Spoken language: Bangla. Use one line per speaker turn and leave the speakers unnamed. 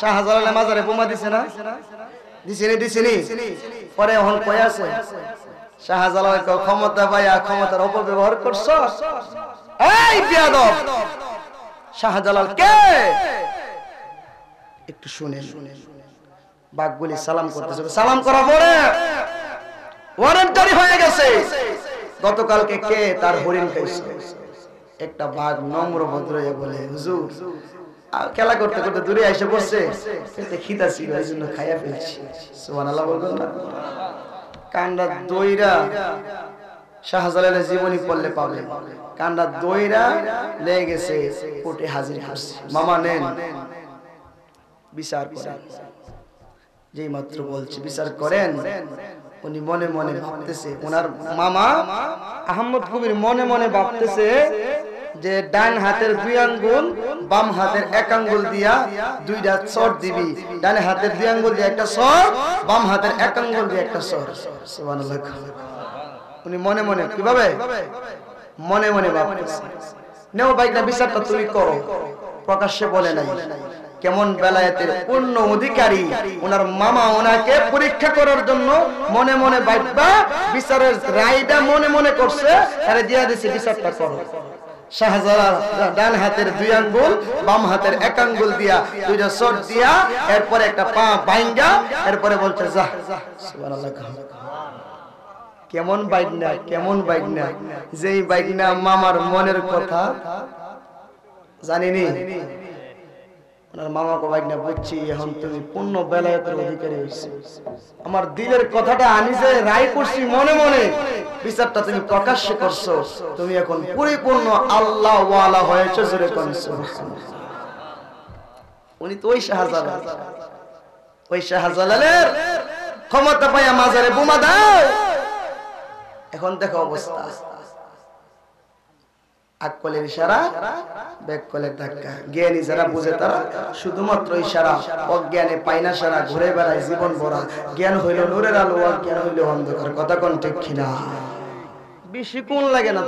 শাহজালালের মাজারে বোমা দিছে না? দিছেনি পরে এখন কই আছে শাহজালাল ক্ষমতা পাইয়া ক্ষমতার অপব্যবহার করছো। এই বেয়াদব শাহজালাল কে? একটু শুনে বাঘগুলি সালাম করতেছে, সালাম করা পরে ওয়ারেন্ট জারি হয়ে গেছে। গতকালকে কে তার হরিণ খাইছে? একটা বাঘ নম্র ভদ্র হয়ে বলে, হুজুর খেলা করতে করতে দূরে এসে বসছে, খিদা ছিল এই জন্য খাইয়া ফেলছি। সুবহানাল্লাহ বলবেন না? কান্ডা দইরা শাহজালালের জীবনী পড়লে পাবে, কান্ডা দইরা লেগে গেছে কোর্টে হাজির করছে। মামা নেন বিচার করেন। যেই মাত্র বলছি বিচার করেন, উনি মনে মনে ভাবতেছে, ওনার মামা আহমদ কবির মনে মনে ভাবতেছে যে ডান হাতের 2 আঙ্গুল বাম হাতের 1 আঙ্গুল দিয়া 2টা চড় দিবি, ডান হাতের 2 আঙ্গুল দিয়ে একটা চড়, বাম হাতের 1 আঙ্গুল দিয়ে একটা চড়। সুবহানাল্লাহ। উনি মনে মনে কিভাবে মনে মনে ভাবতেছে। নেও ভাইটা বিচারটা তুমি করো। প্রকাশ্যে বলে নাই। কেমন বেলায়েতের পূর্ণ অধিকারী ওনার মামা ওনাকে পরীক্ষা করার জন্য মনে মনে ভাববা বিচারের রায়টা মনে মনে করছে, আরে দিয়া দিছে বিচারটা করো। শাহজালাল ডান হাতের 2 আঙ্গুল বাম হাতের 1 আঙ্গুল দিয়া 2টা চড় দিয়া এরপরে একটা পা বাইঙ্গা এরপরে বলছে যা। সুবহানাল্লাহ। কেমন বাইকনা যেই বাইকনা মামার মনের কথা জানিনি, ওনার মামাকে বাইকনা বুঝছি, এখন তুমি পূর্ণ বেলায়েতের অধিকারী হইছো। আমার দিলের কথাটা আমি যে রায় করছি মনে মনে, বিচারটা তুমি প্রকাশ্যে করছো, তুমি এখন পরিপূর্ণ আল্লাহ ওয়ালা হয়েছে। জোরে কোন সুবহানাল্লাহ। উনি তো ওই শাহজালালের ক্ষমতা পাইয়া মাজারে বোমা দাও। এখন দেখো অবস্থা, আকলের ইশারা ব্যাকলের ধাক্কা। জ্ঞানী যারা বুঝে তারা শুধুমাত্র ইশারা, অজ্ঞানে পাইনা সারা ঘুরে বেড়ায় জীবন ভরা। জ্ঞান হইল নূরের আলো, অজ্ঞান হইল অন্ধকার। কথা কোন ঠিক কিনা? বেশি কোন লাগে না।